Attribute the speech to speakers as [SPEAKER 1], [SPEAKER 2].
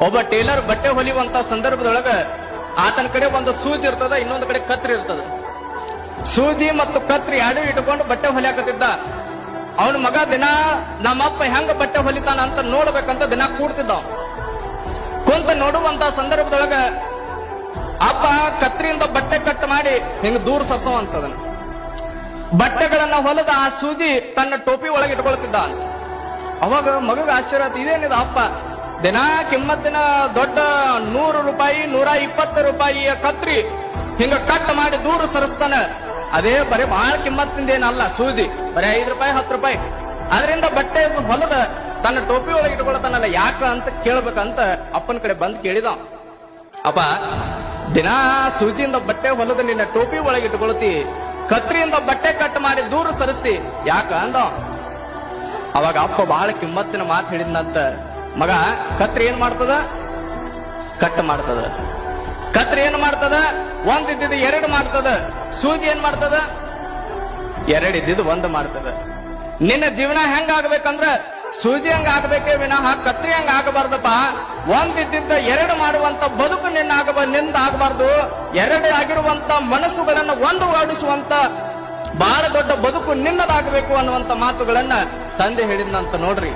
[SPEAKER 1] ಒಬ್ಬ ಟೇಲರ್ ಬಟ್ಟೆ ಹೊಲಿಯುವಂತ ಸಂದರ್ಭದೊಳಗ ಆತನ ಕಡೆ ಒಂದು ಸೂಜಿ ಇರ್ತದ, ಇನ್ನೊಂದು ಕಡೆ ಕತ್ರಿ ಇರ್ತದ. ಸೂಜಿ ಮತ್ತು ಕತ್ರಿ ಎರಡು ಇಟ್ಕೊಂಡು ಬಟ್ಟೆ ಹೊಲಿಯಾಕತ್ತಿದ್ದ. ಅವನ ಮಗ ದಿನ ನಮ್ಮಪ್ಪ ಹೆಂಗ ಬಟ್ಟೆ ಹೊಲಿತಾನ ಅಂತ ನೋಡ್ಬೇಕಂತ ದಿನ ಕೂಡ್ತಿದ್ದ. ಕುಂತ ನೋಡುವಂತ ಸಂದರ್ಭದೊಳಗ ಅಪ್ಪ ಕತ್ರಿಯಿಂದ ಬಟ್ಟೆ ಕಟ್ ಮಾಡಿ ಹಿಂಗ ದೂರ ಸರಿಸುವಂತದನ್ನ ಬಟ್ಟೆಗಳನ್ನ ಹೊಲದ ಆ ಸೂಜಿ ತನ್ನ ಟೋಪಿ ಒಳಗೆ ಇಟ್ಕೊಳ್ತಿದ್ದ. ಅವಾಗ ಮಗಗ ಆಶ್ಚರ್ಯ ಆಯ್ತು, ಇದೇನಿದ ಅಪ್ಪ ದಿನ ಕಿಮ್ಮತ್ತಿನ ದೊಡ್ಡ 100 ರೂಪಾಯಿ 120 ರೂಪಾಯಿಯ ಕತ್ರಿ ಹಿಂಗ ಕಟ್ ಮಾಡಿ ದೂರ ಸರಿಸ್ತಾನ. ಅದೇ ಬರೀ ಬಹಳ ಕಿಮ್ಮತ್ತಿಂದ ಏನಲ್ಲ ಸೂಜಿ, ಬರೀ 5 ರೂಪಾಯಿ 10 ರೂಪಾಯಿ. ಅದರಿಂದ ಬಟ್ಟೆ ಹೊಲದ ತನ್ನ ಟೋಪಿ ಒಳಗೆ ಇಟ್ಕೊಳ್ತಾನಲ್ಲ, ಯಾಕ ಅಂತ ಕೇಳ್ಬೇಕಂತ ಅಪ್ಪನ ಕಡೆ ಬಂದ್ ಕೇಳಿದ. ಅಪ್ಪ ದಿನ ಸೂಜಿಯಿಂದ ಬಟ್ಟೆ ಹೊಲದ ನಿನ್ನ ಟೋಪಿ ಒಳಗೆ ಇಟ್ಕೊಳ್ತಿ, ಕತ್ರಿಯಿಂದ ಬಟ್ಟೆ ಕಟ್ ಮಾಡಿ ದೂರ ಸರಿಸ್ತಿ, ಯಾಕ ಅಂದ. ಅವಾಗ ಅಪ್ಪ ಬಹಳ ಕಿಮ್ಮತ್ತಿನ ಮಾತು ಹೇಳಿದ್ನಂತ, ಮಗ ಕತ್ರಿ ಏನ್ ಮಾಡ್ತದ, ಕಟ್ ಮಾಡ್ತದ. ಕತ್ರಿ ಏನ್ ಮಾಡ್ತದ, ಒಂದಿದ್ದ 2 ಮಾಡ್ತದ. ಸೂಜಿ ಏನ್ ಮಾಡ್ತದ, 2 ಇದ್ದಿದ್ದು 1 ಮಾಡ್ತದ. ನಿನ್ನ ಜೀವನ ಹೆಂಗ ಆಗ್ಬೇಕಂದ್ರ ಸೂಜಿ ಹಂಗ ಆಗ್ಬೇಕೇ ವಿನಃ ಕತ್ರಿ ಹಂಗ ಆಗಬಾರ್ದಪ್ಪ. ಒಂದಿದ್ದ 2 ಮಾಡುವಂತ ಬದುಕು ನಿಂದ ಆಗಬಾರ್ದು. 2 ಆಗಿರುವಂತ ಮನಸ್ಸುಗಳನ್ನ ಒಂದುಗೂಡಿಸುವಂತ ಬಹಳ ದೊಡ್ಡ ಬದುಕು ನಿನ್ನದಾಗಬೇಕು ಅನ್ನುವಂತ ಮಾತುಗಳನ್ನ ತಂದೆ ಹೇಳಿದ್ನಂತ ನೋಡ್ರಿ.